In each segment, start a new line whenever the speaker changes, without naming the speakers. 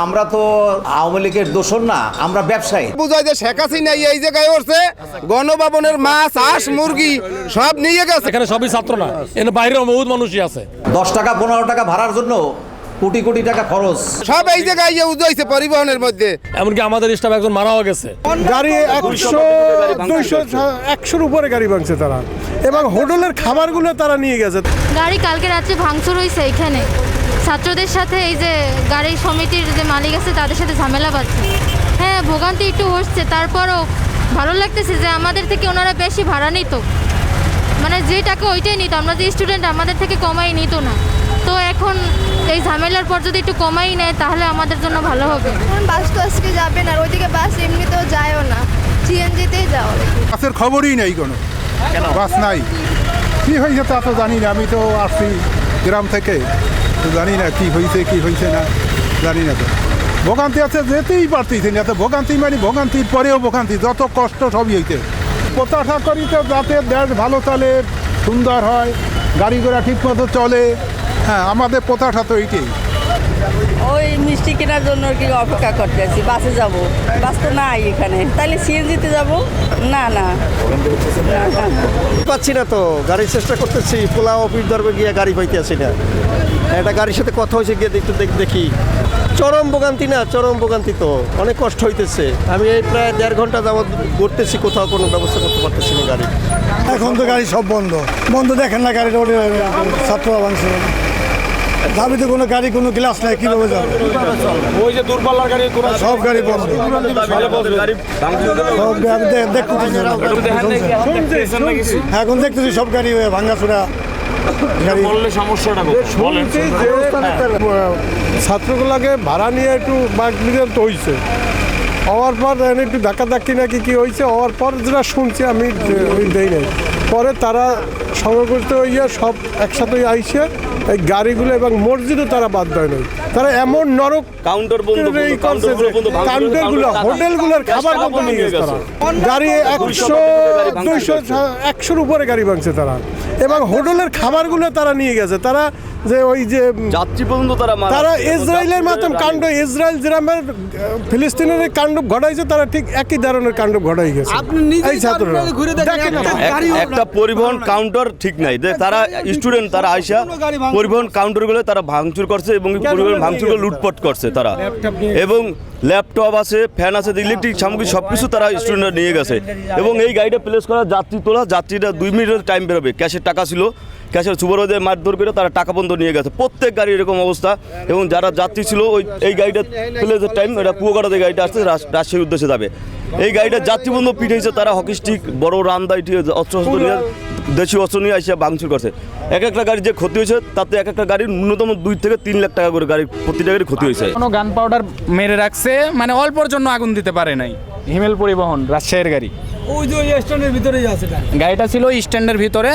আমরা তো আওয়ামী লীগের দোষর না, আমরা ব্যবসায়ী।
বুঝাই যে শেখ হাসিনা এই জায়গায় উঠছে, গণভবনের মাছ হাঁস মুরগি সব নিয়ে গেছে।
এখানে সবই ছাত্র না, এখানে বাইরে বহুত মানুষই আছে।
10 টাকা 15 টাকা ভাড়ার জন্য কোটি কোটি টাকা খরচ,
সব এই জায়গায় উজাইছে পরিবহনের মধ্যে।
এমনকি আমাদের স্টাফ একজন মারাও গেছে।
গাড়ি 100-200-100-র উপরে গাড়ি ভাঙছে তারা, এবং হোটেলের খাবারগুলো তারা নিয়ে গেছে।
গাড়ি কালকে রাত্রে ভাঙচুর হয়েছে এখানে, ছাত্রদের সাথে এই যে গাড়ি সমিতির যে মালিক আছে তাদের সাথে ঝামেলা বাজছে। হ্যাঁ, ভোগান্তি একটু হচ্ছে, তারপরও ভালো লাগতেছে যে আমাদের থেকে ওনারা বেশি ভাড়া নিত, মানে যে টাকা ওইটাই নিত, আমরা যে স্টুডেন্ট আমাদের থেকে কমাই নিত না। তো এখন এই ঝামেলার পর যদি একটু কমাই নেয় তাহলে আমাদের জন্য ভালো হবে।
বাস তো আজকে যাবে না, ওইদিকে বাস এমনিতেও যায়ও না, সিএনজিতেই যাও।
বাসের খবরই নেই, কোনো বাস নাই। কি হয়েছে তা তো জানি না, আমি তো আসছি গ্রাম থেকে, তো জানি না কি হয়েছে না জানি না। তো ভোগান্তি আছে, যেতেই পারতেছি না। তো ভোগান্তি মানে ভোগান্তির পরেও ভোগান্তি, যত কষ্ট সবই হইতে। প্রত্যাশা করি তো যাতে দেশ ভালো চলে, সুন্দর হয়, গাড়ি ঘোড়া ঠিক মতো চলে। হ্যাঁ, আমাদের প্রত্যাশা তো এইটাই।
ওই মিষ্টি কেনার জন্য কি অপেক্ষা করতে আছি, বাসে যাব, বাস তো নাই এখানে, তাহলে সিএনজিতে যাব। না
পাচ্ছি না তো, গাড়ির চেষ্টা করতেছি, পোলা অফিস ধরবে গিয়ে গাড়ি পাইতে আসি না। একটা গাড়ির সাথে কথা হয়েছে, গিয়ে একটু দেখি, চরম ভোগান্তি না, চরম ভোগান্তি তো, অনেক কষ্ট হইতেছে। আমি এই প্রায় 1.5 ঘন্টা যাবৎ ঘুরতেছি, কোথাও কোনো ব্যবস্থা করতে পারতেছি না গাড়ি।
এখন তো গাড়ি সব বন্ধ দেখেন না, গাড়ি ছাত্ররা ভাঙছে। দাবিতে কোনো গাড়ি, কোনো গ্লাস নাই, কীভাবে যাবে?
ওই যে দূরপাল্লার গাড়ি
সব গাড়ি বন্ধ, এখন দেখতেছি সব গাড়ি ভাঙাচোরা। ছাত্রগুলোকে ভাড়া নিয়ে একটু বাকবিতন্ড হয়েছে, হওয়ার পর একটু ধাক্কাধাক্কি নাকি কি হয়েছে, হওয়ার পর যেটা শুনছি আমি ওই দেই নাই, পরে তারা সংগঠিত হইয়া সব একসাথে আইসে এই গাড়িগুলো এবং মসজিদও তারা বাদ দেয় নাই। তারা এমন নরক
কাউন্টার
কাউন্টারগুলো, হোটেলগুলোর খাবার বন্ধ নিয়ে গেছে তারা। গাড়ি 100-200-100-র উপরে গাড়ি ভাঙছে তারা, এবং হোটেলের খাবারগুলো তারা নিয়ে গেছে। তারা যে ওই যে
যাত্রী পর্যন্ত
তারা ইসরায়েলের মতন কাণ্ড, ইসরায়েল যেরকম ফিলিস্তিনের কাণ্ড ঘটাইছে, তারা ঠিক একই ধরনের কাণ্ড ঘটাই গেছে। এই ছাত্ররা
একটা পরিবহন কাউন্টার ঠিক নাই, তারা স্টুডেন্ট, তারা আইসা পরিবহন কাউন্টারগুলো তারা ভাঙচুর করছে এবং পরিবহন ভাঙচুরগুলো লুটপাট করছে তারা, এবং ল্যাপটপ আছে, ফ্যান আছে, ইলেকট্রিক সামগ্রী সব কিছু তারা স্টুডেন্টরা নিয়ে গেছে। এবং এই গাড়িটা প্লেস করা যাত্রী তোলা, যাত্রীরা 2 মিনিটের টাইম বেরোবে, ক্যাশের টাকা ছিল, ক্যাশের সুপারভাইজার মারধর করে তারা টাকা বন্ধ নিয়ে গেছে। প্রত্যেক গাড়ি এরকম অবস্থা। এবং যারা যাত্রী ছিল ওই এই গাড়িটা প্লেসের টাইম, এটা কুয়াকাটাতে গাড়িটা আসছে, রাজশাহীর উদ্দেশ্যে যাবে। এই গাড়িটা যাত্রী বন্ধ পিঠেছে, তারা হকি স্টিক, বড় রামদাই, অস্ত্র নিয়ে, দেশীয় অস্ত্র নিয়ে এসে ভাঙচুর করছে। এক একটা গাড়ি যে ক্ষতি হয়েছে, তাতে এক একটা গাড়ির ন্যূনতম 2 থেকে 3 লাখ টাকা করে গাড়ি, প্রতিটা গাড়ি ক্ষতি হয়েছে।
কোনো গান পাউডার মেরে রাখছে, মানে অল্পর জন্য আগুন দিতে পারে নাই। হিমেল পরিবহন রাজশাহীর গাড়ি,
ওই যে স্ট্যান্ডের ভিতরেই আছে
গাড়িটা ছিল স্ট্যান্ডের ভিতরে।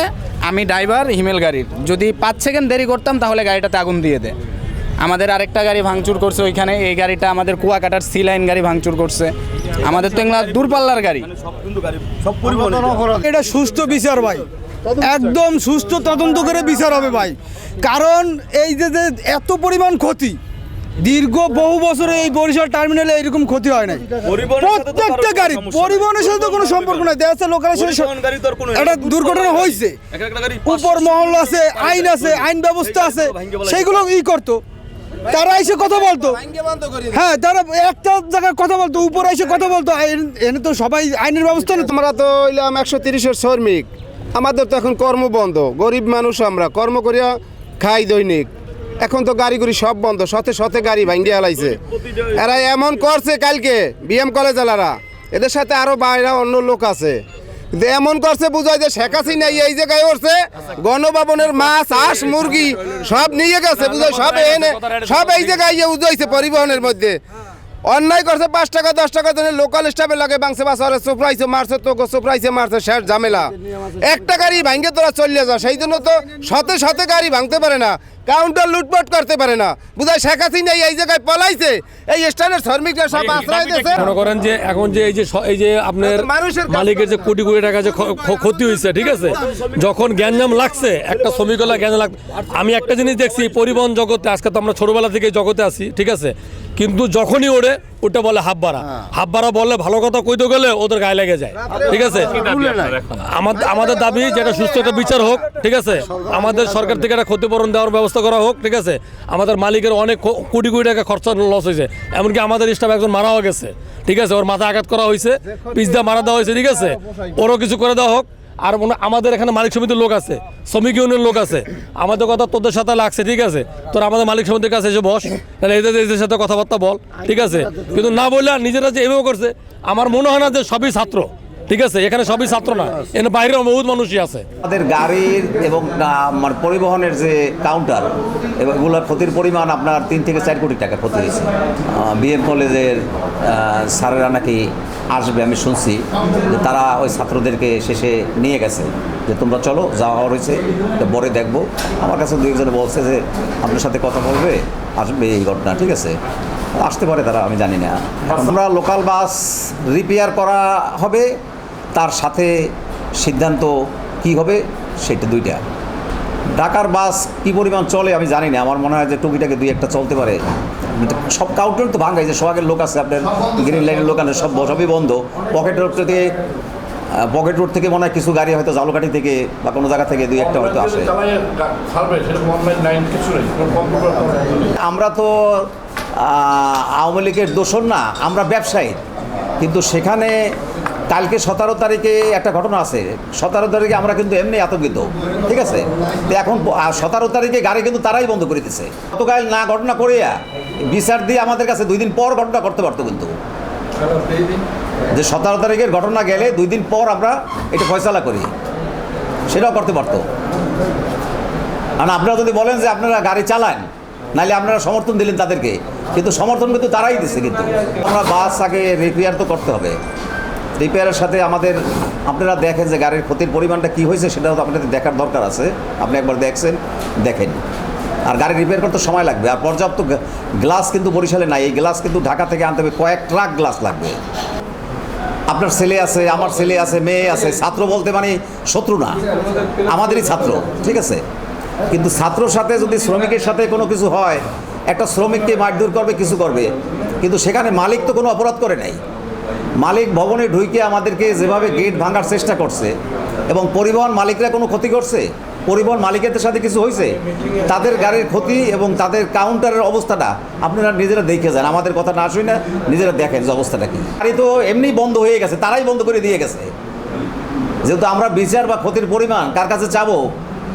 আমি ড্রাইভার হিমেল গাড়ির, যদি 5 সেকেন্ড দেরি করতাম তাহলে গাড়িটাতে আগুন দিয়ে দেয়। আমাদের আরেকটা গাড়ি ভাঙচুর করছে ওইখানে, এই গাড়িটা আমাদের কুয়াকাটার সি লাইন গাড়ি ভাঙচুর করছে। আমাদের তো এগুলা দূরপাল্লার গাড়ি।
এটা সুস্থ বিচার ভাই, একদম সুস্থ তদন্ত করে বিচার হবে ভাই। কারণ এই যে এত পরিমাণ ক্ষতি, দীর্ঘ বহু বছরে এই বরিশাল টার্মিনালে এরকম ক্ষতি হয় নাই। প্রত্যেকটা গাড়ি, পরিবহনের সাথে তো কোনো সম্পর্ক নাই, দেশের লোকের সাথে একটা দুর্ঘটনা হয়েছে, উপর মহল আছে, আইন আছে, আইন ব্যবস্থা আছে, সেইগুলো করতো। তারা এসে কথা বলতো, হ্যাঁ, তারা একটা জায়গায় কথা বলতো, উপরে এসে কথা বলতো। এনে তো সবাই আইনের ব্যবস্থা না।
আমরা তো হইলাম 130-এর শ্রমিক, আমাদের তো এখন কর্ম বন্ধ, গরিব মানুষ, আমরা কর্ম করিয়া খাই দৈনিক। এখন তো গাড়িগুড়ি সব বন্ধ, শতে গাড়ি ভাঙ্গিয়ে হালাইছে। এরা এমন করছে, কালকে বিএম কলেজ এলারা, এদের সাথে আরো বাইরে অন্য লোক আছে, এমন করছে বুঝাই যে শেখ হাসিনা এই জায়গায় উঠছে, গণভবনের মাছ হাঁস মুরগি সব নিয়ে গেছে, বুঝাই সব এই জায়গায় উজাইছে পরিবহনের মধ্যে। অন্যায় করছে, 5 টাকা 10 টাকা লোকাল স্টাফে লাগে বাংছে, বাসারে সুপ্রাইসে মারছে, তোকে সুপ্রাইসে মারছে, শেষ ঝামেলা। একটা গাড়ি ভাঙ্গে তোরা চলে যা, সেই জন্য তো শতে গাড়ি ভাঙতে পারে না, কাউন্টার লুটপাট করতে পারে না, বুঝায় শেখ হাসিনা এই জায়গায় পলাইছে। এই স্ট্যান্ডের শ্রমিকরা সব আশ্রয় দিয়েছে।
মনে করেন যে এখন যে এই যে আপনার মালিকের যে কোটি কোটি টাকা যে ক্ষতি হয়েছে, ঠিক আছে, যখন গ্যাঞ্জাম লাগছে, একটা শ্রমিকলা গ্যাঞ্জাম লাগছে। আমি একটা জিনিস দেখছি পরিবহন জগতে, আজকে তো আমরা ছোটবেলা থেকে জগতে আছি, ঠিক আছে, কিন্তু যখনই ওড়ে ওটা বলে হাফ ভাড়া বললে ভালো কথা কইতে গেলে ওদের গায়ে লেগে যায়, ঠিক আছে। আমাদের দাবি যেটা সুস্থ একটা বিচার হোক, ঠিক আছে। আমাদের সরকার থেকে একটা ক্ষতিপূরণ দেওয়ার ব্যবস্থা করা হোক, ঠিক আছে। আমাদের মালিকের অনেক কোটি কোটি টাকা খরচা লস হয়েছে, এমনকি আমাদের স্টাফ একজন মারাও গেছে, ঠিক আছে। ওর মাথা আঘাত করা হয়েছে, পিচ দিয়ে মারা দেওয়া হয়েছে, ঠিক আছে। ওরও কিছু করে দেওয়া হোক। আর আমাদের এখানে মালিক সমিতির লোক আছে, শ্রমিক ইউনিয়নের লোক আছে, আমাদের কথা তোদের সাথে লাগছে, ঠিক আছে। তোর আমাদের মালিক সমিতির কাছে এসে বস, তাহলে এদের সাথে কথাবার্তা বল, ঠিক আছে। কিন্তু না বললে নিজেরা যে এভাবে করছে, আমার মনে হয় না যে সবই ছাত্র, ঠিক আছে। এখানে সবই ছাত্র না, এখানে বাইরেও বহুত মানুষই আছে।
আমাদের গাড়ির এবং মানে পরিবহনের যে কাউন্টার এবং এগুলোর ক্ষতির পরিমাণ আপনার 3 থেকে 4 কোটি টাকা ক্ষতি হয়েছে। বিএম কলেজের স্যারেরা নাকি আসবে, আমি শুনছি যে তারা ওই ছাত্রদেরকে শেষে নিয়ে গেছে, যে তোমরা চলো, যাওয়া হয়েছে, পরে দেখবো। আমার কাছে 2-1জনে বলছে যে আপনার সাথে কথা বলবে, আসবে এই ঘটনা, ঠিক আছে। আসতে পারে তারা, আমি জানি না। আমরা লোকাল বাস রিপেয়ার করা হবে, তার সাথে সিদ্ধান্ত কি হবে সেটা দুইটা। ঢাকার বাস কি পরিমাণ চলে আমি জানি না, আমার মনে হয় যে টুকিটাকে 2-1টা চলতে পারে। সব কাউন্টার তো ভাঙাই, যে সোহাগের লোক আছে, আপনার গ্রিন লাইনের লোক আছে, সবই বন্ধ। পকেট রোড থেকে মনে হয় কিছু গাড়ি হয়তো জালুকাঠি থেকে বা কোনো জায়গা থেকে 2-1টা হয়তো আসে। আমরা তো আওয়ামী লীগের দোসর না, আমরা ব্যবসায়ী। কিন্তু সেখানে কালকে 17 তারিখে একটা ঘটনা আছে, 17 তারিখে আমরা কিন্তু এমনি আতঙ্কিত, ঠিক আছে। তো এখন 17 তারিখে গাড়ি কিন্তু তারাই বন্ধ করে দিচ্ছে। গতকাল না ঘটনা করিয়া বিচার দিয়ে আমাদের কাছে 2 দিন পর ঘটনা করতে পারতো, কিন্তু যে 17 তারিখের ঘটনা গেলে 2 দিন পর আমরা এটা ফয়সালা করি, সেটাও করতে পারতো। কারণ আপনারা যদি বলেন যে আপনারা গাড়ি চালান, নাহলে আপনারা সমর্থন দিলেন তাদেরকে, কিন্তু সমর্থন কিন্তু তারাই দিচ্ছে। কিন্তু আমরা বাস আগে রিপেয়ার তো করতে হবে, রিপেয়ারের সাথে আমাদের আপনারা দেখেন যে গাড়ির ক্ষতির পরিমাণটা কী হয়েছে, সেটাও তো আপনাদের দেখার দরকার আছে। আপনি একবার দেখছেন, দেখেন। আর গাড়ি রিপেয়ার করতে সময় লাগবে, আর পর্যাপ্ত গ্লাস কিন্তু বরিশালে নাই। এই গ্লাস কিন্তু ঢাকা থেকে আনতে হবে, কয়েক ট্রাক গ্লাস লাগবে। আপনার ছেলে আছে, আমার ছেলে আছে, মেয়ে আছে। ছাত্র বলতে মানে শত্রু না, আমাদেরই ছাত্র, ঠিক আছে। কিন্তু ছাত্রর সাথে যদি শ্রমিকের সাথে কোনো কিছু হয়, একটা শ্রমিককে মারধর করবে, কিছু করবে, কিন্তু সেখানে মালিক তো কোনো অপরাধ করে নাই। মালিক ভবনে ঢুকে আমাদেরকে যেভাবে গেট ভাঙার চেষ্টা করছে, এবং পরিবহন মালিকরা কোনো ক্ষতি করছে, পরিবহন মালিকদের সাথে কিছু হয়েছে, তাদের গাড়ির ক্ষতি এবং তাদের কাউন্টারের অবস্থাটা আপনারা নিজেরা দেখে যান। আমাদের কথা না শুনে না, নিজেরা দেখেন যে অবস্থাটা কি। গাড়ি তো এমনি বন্ধ হয়ে গেছে, তারাই বন্ধ করে দিয়ে গেছে। যেহেতু আমরা বিচার বা ক্ষতির পরিমাণ কার কাছে চাবো,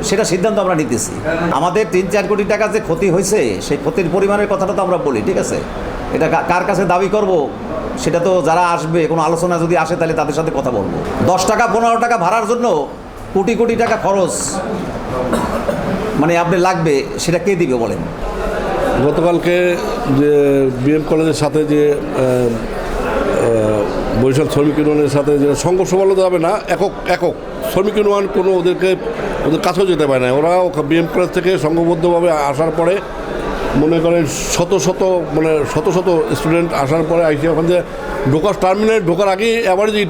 সেটা সিদ্ধান্ত আমরা নিতেছি। আমাদের 3-4 কোটি টাকা যে ক্ষতি হয়েছে, সেই ক্ষতির পরিমাণের কথাটা তো আমরা বলি, ঠিক আছে। এটা কার কাছে দাবি করব, সেটা তো যারা আসবে, কোনো আলোচনা যদি আসে তাহলে তাদের সাথে কথা বলবো। 10 টাকা 15 টাকা ভাড়ার জন্য কোটি কোটি টাকা খরচ মানে আপনি লাগবে, সেটা কে দিবে বলেন?
গতকালকে যে বিএম কলেজের সাথে যে বরিশাল শ্রমিক ইউনিয়নের সাথে যে সংঘর্ষ বলা যাবে না, একক শ্রমিক ইউনিয়ন কোনো ওদের কাছেও যেতে পারে না। ওরা বিএম কলেজ থেকে সংঘবদ্ধভাবে আসার পরে মনে করেন শত শত স্টুডেন্ট আসার পরে আইসি ওখান থেকে ঢোকার আগেই আবার যে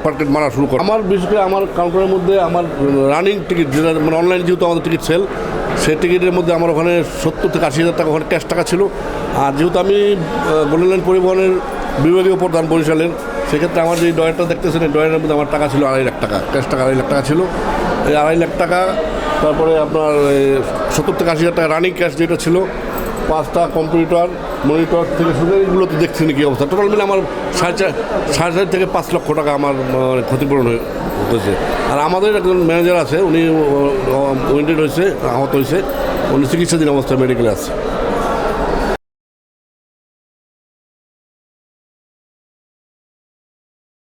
মার্কেট মারা শুরু করে। আমার বিশেষ করে আমার কাউন্টারের মধ্যে আমার রানিং টিকিট, যেটা মানে অনলাইন যেহেতু আমাদের টিকিট সেল, সেই টিকিটের মধ্যে আমার ওখানে 70 থেকে 80 হাজার টাকা ওখানে ক্যাশ টাকা ছিল। আর যেহেতু আমি বললেন পরিবহনের বিভাগীয় প্রধান বরিশালের, সেক্ষেত্রে আমার যে ডয়ারটা দেখতেছেন, এই ডয়ারের মধ্যে আমার টাকা ছিল 2.5 লাখ টাকা, ক্যাশ টাকা 2.5 লাখ টাকা ছিল। এই 2.5 লাখ টাকা, তারপরে আপনার 70 থেকে 80 হাজার টাকা রানিং ক্যাশ যেটা ছিল, 5টা কম্পিউটার, মনিটর থেকে শুরু, এগুলো তো দেখছি না কী অবস্থা। টোটাল মিলে আমার 4.5 থেকে 5 লক্ষ টাকা আমার ক্ষতিপূরণ হয়েছে। আর আমাদের একজন ম্যানেজার আছে, উনি উইন্ডেড হয়েছে, আহত হয়েছে, উনি চিকিৎসাধীন অবস্থায় মেডিকেলে আছে।